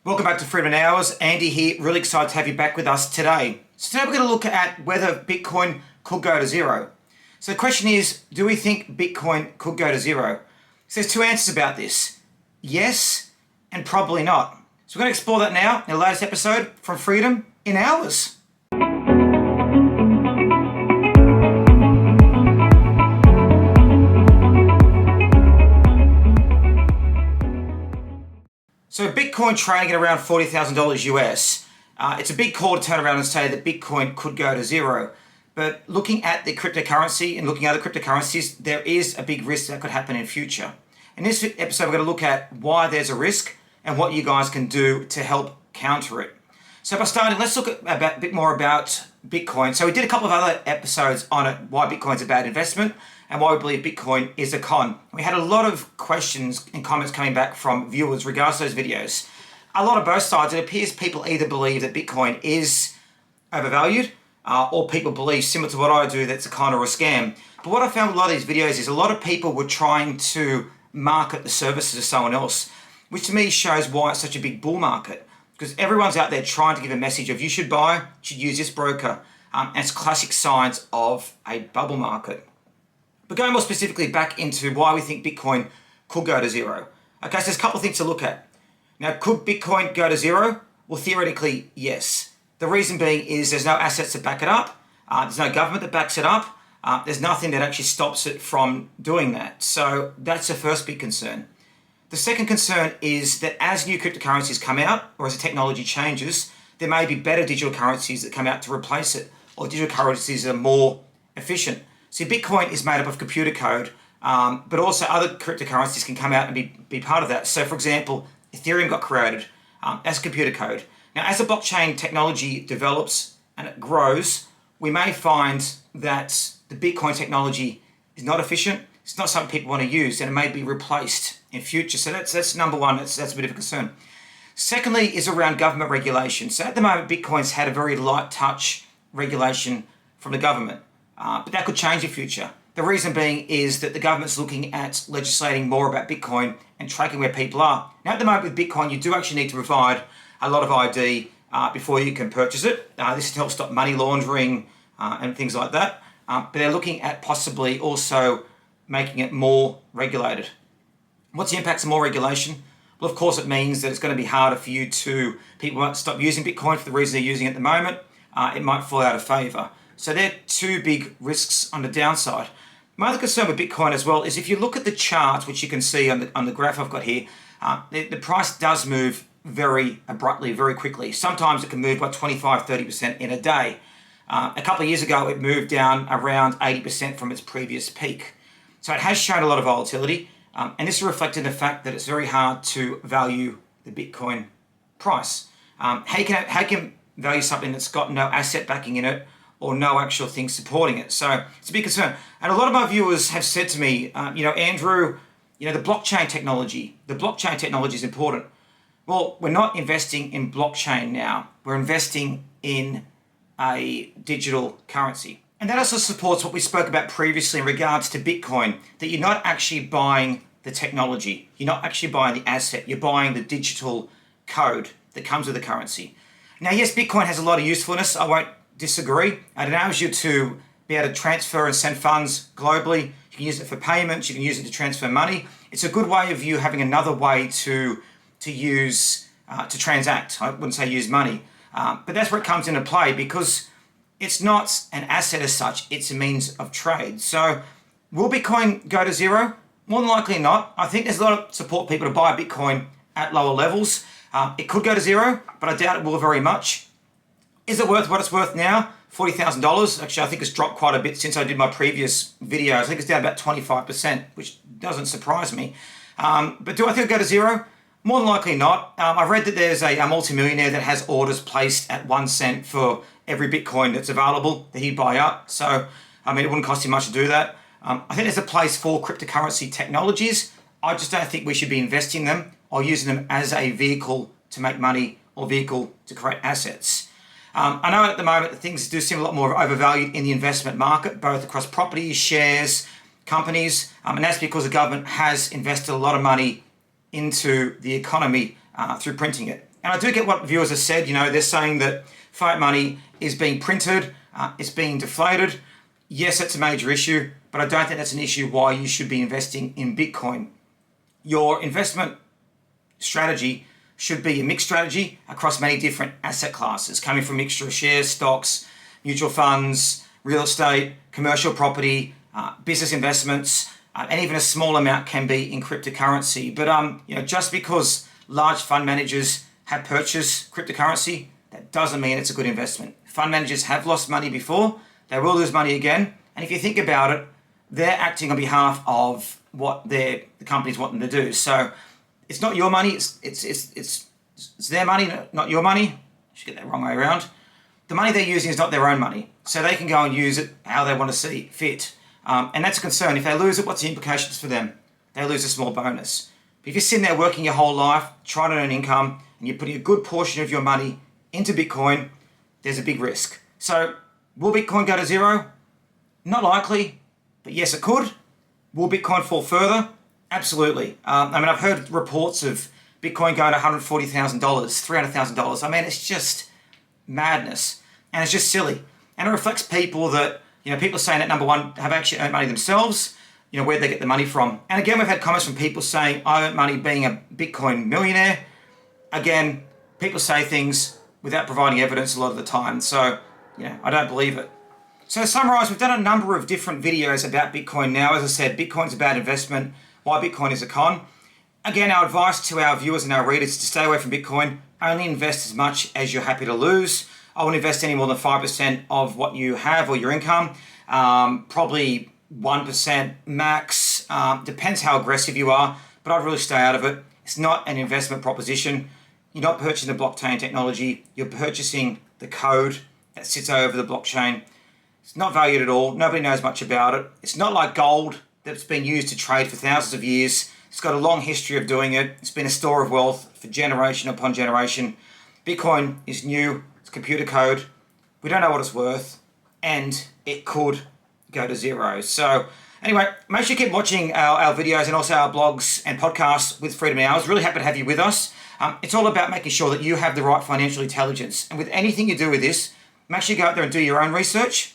Welcome back to Freedominhours. Andy here, really excited to have you back with us today. So today we're going to look at whether Bitcoin could go to zero. So the question is, do we think Bitcoin could go to zero? So there's two answers about this. Yes, and probably not. So we're going to explore that now in the latest episode from Freedom in Hours. So Bitcoin trading at around $40,000 US. It's a big call to turn around and say that Bitcoin could go to zero. But looking at the cryptocurrency and looking at other cryptocurrencies, there is a big risk that could happen in future. In this episode, we're going to look at why there's a risk and what you guys can do to help counter it. So by starting, let's look at a bit more about Bitcoin. So we did a couple of other episodes on it, why Bitcoin's a bad investment and why we believe Bitcoin is a con. We had a lot of questions and comments coming back from viewers regards to those videos. A lot of both sides. It appears people either believe that Bitcoin is overvalued or people believe, similar to what I do, that's a con or a scam. But what I found with a lot of these videos is a lot of people were trying to market the services to someone else, which to me shows why it's such a big bull market. Because everyone's out there trying to give a message of you should buy, you should use this broker. And it's classic signs of a bubble market. But going more specifically back into why we think Bitcoin could go to zero. Okay, so there's a couple of things to look at. Now, could Bitcoin go to zero? Well, theoretically, yes. The reason being is there's no assets to back it up. There's no government that backs it up. There's nothing that actually stops it from doing that. So that's the first big concern. The second concern is that as new cryptocurrencies come out, or as the technology changes, there may be better digital currencies that come out to replace it, or digital currencies that are more efficient. See, Bitcoin is made up of computer code, but also other cryptocurrencies can come out and be part of that. So for example, Ethereum got created as computer code. Now, as the blockchain technology develops and it grows, we may find that the Bitcoin technology is not efficient. It's not something people want to use, and it may be replaced in future. So that's number one. That's a bit of a concern. Secondly is around government regulation. So at the moment, Bitcoin's had a very light touch regulation from the government, but that could change in future. The reason being is that the government's looking at legislating more about Bitcoin and tracking where people are. Now, at the moment with Bitcoin, you do actually need to provide a lot of ID before you can purchase it. This helps stop money laundering and things like that. But they're looking at possibly also making it more regulated. What's the impacts of more regulation? Well, of course, it means that it's going to be harder for people might stop using Bitcoin for the reason they're using it at the moment. It might fall out of favor. So they're two big risks on the downside. My other concern with Bitcoin as well is if you look at the chart, which you can see on the graph I've got here, the price does move very abruptly, very quickly. Sometimes it can move by 25, 30% in a day. A couple of years ago, it moved down around 80% from its previous peak. So it has shown a lot of volatility. And this is reflecting the fact that it's very hard to value the Bitcoin price. How can you value something that's got no asset backing in it or no actual thing supporting it? So it's a big concern. And a lot of my viewers have said to me, Andrew, the blockchain technology is important. Well, we're not investing in blockchain now. We're investing in a digital currency. And that also supports what we spoke about previously in regards to Bitcoin, that you're not actually buying the technology. You're not actually buying the asset. You're buying the digital code that comes with the currency. Now, yes, Bitcoin has a lot of usefulness. I won't disagree. It allows you to be able to transfer and send funds globally. You can use it for payments. You can use it to transfer money. It's a good way of you having another way to use, to transact. I wouldn't say use money. But that's where it comes into play because it's not an asset as such. It's a means of trade. So will Bitcoin go to zero? More than likely not. I think there's a lot of support people to buy Bitcoin at lower levels. It could go to zero, but I doubt it will very much. Is it worth what it's worth now? $40,000. Actually, I think it's dropped quite a bit since I did my previous videos. I think it's down about 25%, which doesn't surprise me. But do I think it'll go to zero? More than likely not. I read that there's a multimillionaire that has orders placed at 1 cent for every Bitcoin that's available that he'd buy up. So, it wouldn't cost him much to do that. I think there's a place for cryptocurrency technologies. I just don't think we should be investing them or using them as a vehicle to make money or vehicle to create assets. I know at the moment that things do seem a lot more overvalued in the investment market, both across properties, shares, companies, and that's because the government has invested a lot of money into the economy through printing it. And I do get what viewers have said. They're saying that fiat money is being printed, it's being deflated. Yes, that's a major issue, but I don't think that's an issue why you should be investing in Bitcoin. Your investment strategy should be a mixed strategy across many different asset classes, coming from a mixture of shares, stocks, mutual funds, real estate, commercial property, business investments, and even a small amount can be in cryptocurrency. But just because large fund managers have purchased cryptocurrency, that doesn't mean it's a good investment. Fund managers have lost money before, they will lose money again, and if you think about it, they're acting on behalf of what the companies want them to do. So it's not your money, it's their money, not your money. I should get that wrong way around. The money they're using is not their own money, so they can go and use it how they want to see fit. And that's a concern. If they lose it, what's the implications for them? They lose a small bonus. But if you're sitting there working your whole life, trying to earn income, and you're putting a good portion of your money into Bitcoin, there's a big risk. So will Bitcoin go to zero? Not likely, but yes, it could. Will Bitcoin fall further? Absolutely. I've heard reports of Bitcoin going to $140,000, $300,000. It's just madness, and it's just silly. And it reflects people that, people saying that, number one, have actually earned money themselves, where they get the money from. And again, we've had comments from people saying, I earned money being a Bitcoin millionaire. Again, people say things without providing evidence a lot of the time. So, I don't believe it. So to summarize, we've done a number of different videos about Bitcoin now. As I said, Bitcoin's about investment, why Bitcoin is a con. Again, our advice to our viewers and our readers is to stay away from Bitcoin. Only invest as much as you're happy to lose. I wouldn't invest any more than 5% of what you have or your income. Probably 1% max. Depends how aggressive you are, but I'd really stay out of it. It's not an investment proposition. You're not purchasing the blockchain technology. You're purchasing the code that sits over the blockchain. It's not valued at all. Nobody knows much about it. It's not like gold that's been used to trade for thousands of years. It's got a long history of doing it. It's been a store of wealth for generation upon generation. Bitcoin is new. It's computer code. We don't know what it's worth, and it could go to zero. So anyway, make sure you keep watching our videos and also our blogs and podcasts with Freedominhours. Really happy to have you with us. It's all about making sure that you have the right financial intelligence. And with anything you do with this, make sure you go out there and do your own research.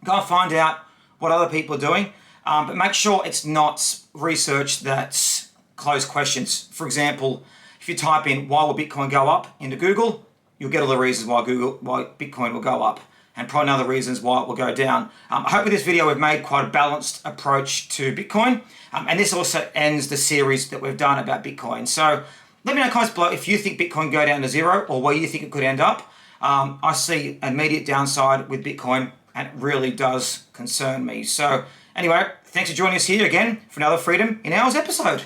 Go and find out what other people are doing. But make sure it's not research that's closed questions. For example, if you type in why will Bitcoin go up into Google, you'll get all the reasons why Bitcoin will go up, and probably other reasons why it will go down. I hope with this video we've made quite a balanced approach to Bitcoin, and this also ends the series that we've done about Bitcoin. So let me know in the comments below if you think Bitcoin can go down to zero or where you think it could end up. I see immediate downside with Bitcoin, and it really does concern me. So anyway, thanks for joining us here again for another Freedom in Hours episode.